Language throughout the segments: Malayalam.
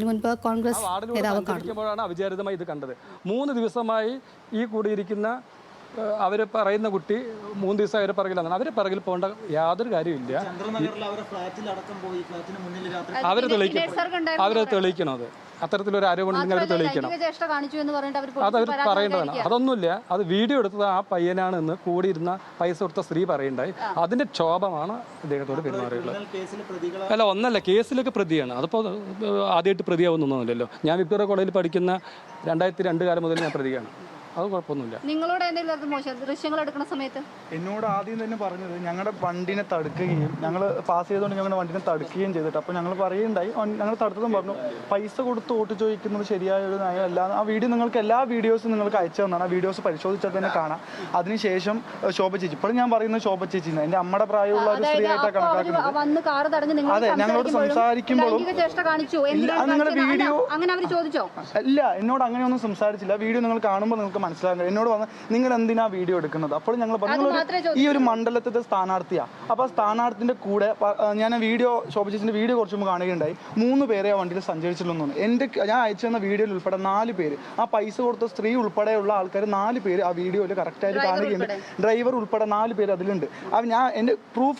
മുൻപ് കോൺഗ്രസ് നേതാവ് കാണുമ്പോഴാണ് അവിചാരിതമായി ഇത് കണ്ടത്. 3 ദിവസമായി ഈ കൂടിയിരിക്കുന്ന അവർ പറയുന്ന കുട്ടി 3 ദിവസം അവരെ പിറകിലാണ്. അവരെ പിറകിൽ പോകേണ്ട യാതൊരു കാര്യമില്ല. അവരെ തെളിയിക്കണം. അത് അത്തരത്തിലൊരു ആരോപണം അവർ തെളിയിക്കണം. അതവർ പറയേണ്ടതാണ്. അതൊന്നുമില്ല. അത് വീഡിയോ എടുത്തത് ആ പയ്യനാണെന്ന് കൂടിയിരുന്ന പൈസ കൊടുത്ത സ്ത്രീ പറയണ്ടായി. അതിന്റെ ക്ഷോഭമാണ് ഇദ്ദേഹത്തോട് പെരുമാറിയുള്ളത്. അല്ല, ഒന്നല്ല, കേസിലൊക്കെ പ്രതിയാണ്. അതിപ്പോൾ ആദ്യമായിട്ട് പ്രതിയാവുന്നൊന്നുമില്ലല്ലോ. ഞാൻ വിക്ടോറിയ കോളേജിൽ പഠിക്കുന്ന 2002 കാലം മുതൽ ഞാൻ പ്രതിയാണ്. അത് കുഴപ്പമൊന്നുമില്ല. നിങ്ങളോട് എന്തെങ്കിലും ദൃശ്യങ്ങൾ എടുക്കുന്ന സമയത്ത് എന്നോട് ആദ്യം തന്നെ പറഞ്ഞത് ഞങ്ങളുടെ വണ്ടിനെ തടുക്കുകയും ഞങ്ങൾ പാസ് ചെയ്തുകൊണ്ട് ഞങ്ങളുടെ വണ്ടിനെ തടുക്കുകയും ചെയ്തിട്ട് അപ്പോൾ ഞങ്ങൾ പറയുണ്ടായി. ഞങ്ങൾ തടുത്തതും പറഞ്ഞു പൈസ കൊടുത്ത് വോട്ട് ചോദിക്കുന്നത് ശരിയായ ഒരു നയമല്ല. ആ വീഡിയോ നിങ്ങൾക്ക് എല്ലാ വീഡിയോസും നിങ്ങൾക്ക് അയച്ചു തന്നാണ്. ആ വീഡിയോസ് പരിശോധിച്ചാൽ തന്നെ കാണാം. അതിനുശേഷം ശോഭ ചേച്ചി, ഇപ്പോഴും ഞാൻ പറയുന്നത് ശോഭ ചേച്ചി എൻ്റെ അമ്മയുടെ പ്രായമുള്ള ഒരു സ്ത്രീയായിട്ടാണ് കണക്കാക്കുന്നത്. അതെ, ഞങ്ങളോട് സംസാരിക്കുമ്പോഴും നിങ്ങളുടെ വീഡിയോ ഇല്ല, എന്നോട് അങ്ങനെയൊന്നും സംസാരിച്ചില്ല. വീഡിയോ നിങ്ങൾ കാണുമ്പോൾ നിങ്ങൾക്ക് മനസ്സിലാകും. എന്നോട് വന്ന് നിങ്ങൾ എന്തിനാ വീഡിയോ എടുക്കുന്നത്? അപ്പോൾ ഞങ്ങൾ പറഞ്ഞു ഈ ഒരു മണ്ഡലത്തിലെ സ്ഥാനാർത്ഥിയാണ്. അപ്പോൾ ആ സ്ഥാനാർത്ഥിന്റെ കൂടെ ഞാൻ വീഡിയോ ശോഭിച്ചിന്റെ വീഡിയോ കുറച്ച് മുമ്പ് കാണുകയുണ്ടായി. 3 പേരെ ആ വണ്ടിയിൽ സഞ്ചരിച്ചിട്ടുള്ളൂ. ഞാൻ അയച്ചു തന്ന വീഡിയോയിൽ ഉൾപ്പെടെ 4 പേര്, ആ പൈസ കൊടുത്ത സ്ത്രീ ഉൾപ്പെടെയുള്ള ആൾക്കാർ 4 പേര് ആ വീഡിയോയിൽ കറക്റ്റായിട്ട് കാണുകയുണ്ട്. ഡ്രൈവർ ഉൾപ്പെടെ 4 പേര് അതിലുണ്ട്. അപ്പോൾ ഞാൻ എൻ്റെ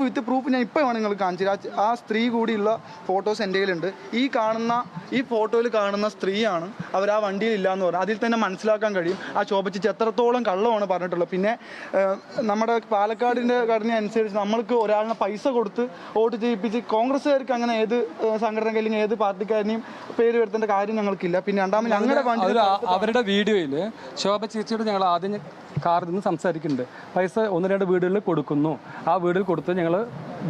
വിത്ത് പ്രൂഫ് ഞാൻ ഇപ്പോൾ വേണം നിങ്ങൾ കാണിച്ചു. ആ സ്ത്രീ കൂടിയുള്ള ഫോട്ടോസ് എൻ്റെ കയ്യിലുണ്ട്. ഈ ഫോട്ടോയിൽ കാണുന്ന സ്ത്രീയാണ് അവർ ആ വണ്ടിയിൽ ഇല്ല എന്ന് പറഞ്ഞാൽ അതിൽ തന്നെ മനസ്സിലാക്കാൻ കഴിയും ആ ശോഭിച്ച് എത്രത്തോളം കള്ളമാണ് പറഞ്ഞിട്ടുള്ളത്. പിന്നെ നമ്മുടെ പാലക്കാടിൻ്റെ ഘടന അനുസരിച്ച് നമ്മൾക്ക് ഒരാളിനെ പൈസ കൊടുത്ത് വോട്ട് ചെയ്യിപ്പിച്ച് കോൺഗ്രസ്സുകാർക്ക് അങ്ങനെ ഏത് സംഘടനയ്ക്ക് അല്ലെങ്കിൽ ഏത് പാർട്ടിക്കാരനെയും പേര് വരുത്തേണ്ട കാര്യം ഞങ്ങൾക്കില്ല. പിന്നെ രണ്ടാമത് ഞങ്ങളുടെ വണ്ടി അവരുടെ വീഡിയോയിൽ ശോഭ ചേച്ചിയോട് ഞങ്ങൾ ആദ്യം കാറിൽ നിന്ന് സംസാരിക്കുന്നുണ്ട്. പൈസ 1-2 വീടുകളിൽ കൊടുക്കുന്നു, ആ വീടുകൾ കൊടുത്ത് ഞങ്ങൾ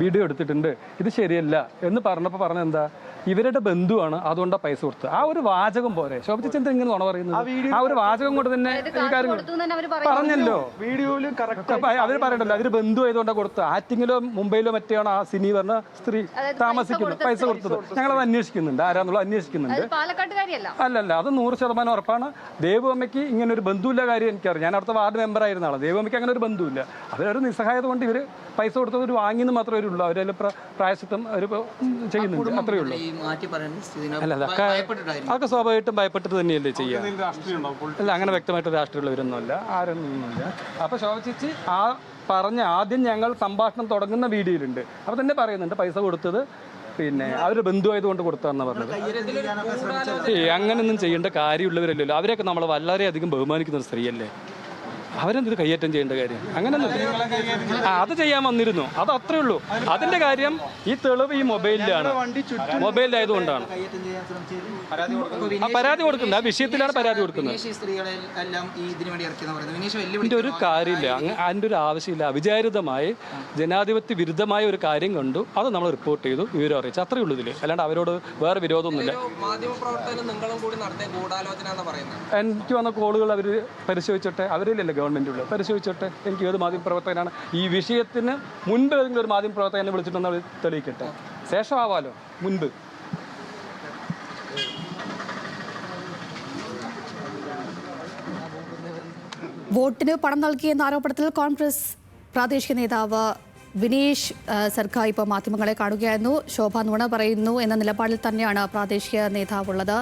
വീഡിയോ എടുത്തിട്ടുണ്ട്, ഇത് ശരിയല്ല എന്ന് പറഞ്ഞപ്പോൾ പറഞ്ഞെന്താ ഇവരുടെ ബന്ധുവാണ്, അതുകൊണ്ടാണ് പൈസ കൊടുത്തത്. ആ ഒരു വാചകം പോരെ? ശോഭ ചേച്ചി എന്താ ഇങ്ങനെ നുണ പറയുന്നത്? ആ ഒരു വാചകം കൊണ്ട് തന്നെ ഈ കാര്യം പറഞ്ഞല്ലോ. വീഡിയോയിൽ അവർ പറയണ്ടല്ലോ അവര് ബന്ധു ആയതുകൊണ്ടാണ് കൊടുത്തത്. ആറ്റിങ്ങിലോ മുംബൈയിലോ മറ്റെയാണ് ആ സിനി പറഞ്ഞ സ്ത്രീ താമസിക്കുന്നത്, പൈസ കൊടുത്തത്. ഞങ്ങളത് അന്വേഷിക്കുന്നുണ്ട്, ആരാന്നുള്ളത് അന്വേഷിക്കുന്നുണ്ട്. അല്ലല്ല, അത് 100% ഉറപ്പാണ്. ദേവുഅമ്മയ്ക്ക് ഇങ്ങനെ ഒരു ബന്ധുവില്ല കാര്യം എനിക്കറിയാം. ഞാൻ അവിടുത്തെ വാർഡ് മെമ്പർ ആയിരുന്ന ആളാണ്. ദേവുഅമ്മയ്ക്ക് അങ്ങനെ ഒരു ബന്ധുവില്ല. അവരൊരു നിസ്സഹായത കൊണ്ട് ഇവർ പൈസ കൊടുത്തത് ഒരു വാങ്ങിയെന്ന് മാത്രമേ ഉള്ളൂ. അവരെല്ലാം പ്രായശ്ചിത്തം അവർ ചെയ്യുന്നുണ്ട്, അത്രയേ ഉള്ളൂ. അല്ല, അതൊക്കെ സ്വാഭാവികമായിട്ടും ഭയപ്പെട്ടിട്ട് തന്നെയല്ലേ ചെയ്യാം. അല്ല, അങ്ങനെ വ്യക്തമായിട്ട് രാഷ്ട്രീയമുള്ളവരൊന്നുമല്ല, ആരൊന്നുമില്ല. അപ്പോൾ ശോഭ ചേച്ചി ആ പറഞ്ഞ ആദ്യം ഞങ്ങൾ സംഭാഷണം തുടങ്ങുന്ന വീഡിയോയിലുണ്ട്. അപ്പോൾ തന്നെ പറയുന്നുണ്ട് പൈസ കൊടുത്തത് പിന്നെ അവർ ബന്ധുവായതുകൊണ്ട് കൊടുത്താന്ന് പറഞ്ഞത്. അങ്ങനെയൊന്നും ചെയ്യേണ്ട കാര്യമുള്ളവരല്ലല്ലോ. അവരെയൊക്കെ നമ്മൾ വളരെയധികം ബഹുമാനിക്കുന്ന ഒരു സ്ത്രീയല്ലേ. അവരെന്തൊരു കയ്യേറ്റം ചെയ്യേണ്ട കാര്യം? അങ്ങനെയൊന്നും അത് ചെയ്യാൻ വന്നിരുന്നു, അത് അത്രേ ഉള്ളൂ. അതിന്റെ കാര്യം ഈ തെളിവ് ഈ മൊബൈലിലാണ്, മൊബൈലിലായതുകൊണ്ടാണ് പരാതി കൊടുക്കുന്നത്. ആ വിഷയത്തിലാണ് പരാതി കൊടുക്കുന്നത്. ഇതിന്റെ ഒരു കാര്യമില്ല, അതിൻ്റെ ഒരു ആവശ്യമില്ല. അവിചാരിതമായി ജനാധിപത്യ വിരുദ്ധമായ ഒരു കാര്യം കണ്ടു, അത് നമ്മൾ റിപ്പോർട്ട് ചെയ്തു, വിവരം അറിയിച്ചു, അത്രേ ഉള്ളൂ ഇതിൽ. അല്ലാണ്ട് അവരോട് വേറെ വിരോധമൊന്നുമില്ല. എനിക്ക് വന്ന കോളുകൾ അവർ പരിശോധിച്ചോട്ടെ, അവരിലല്ലേ ഗവൺമെൻറ്റുള്ള പരിശോധിച്ചോട്ടെ. എനിക്ക് ഏത് മാധ്യമപ്രവർത്തകനാണ് ഈ വിഷയത്തിന് മുൻപ് ഏതെങ്കിലും ഒരു മാധ്യമപ്രവർത്തകനെ വിളിച്ചിട്ടുണ്ടെന്ന് അവർ തെളിയിക്കട്ടെ. ശേഷമാവാലോ, മുൻപ്. വോട്ടിന് പണം നൽകിയെന്ന ആരോപണത്തിൽ കോൺഗ്രസ് പ്രാദേശിക നേതാവ് വിനീഷ് സർക്കാർ ഇപ്പോൾ മാധ്യമങ്ങളെ കാണുകയായിരുന്നു. ശോഭ നുണ പറയുന്നു എന്ന നിലപാടിൽ തന്നെയാണ് പ്രാദേശിക നേതാവുള്ളത്.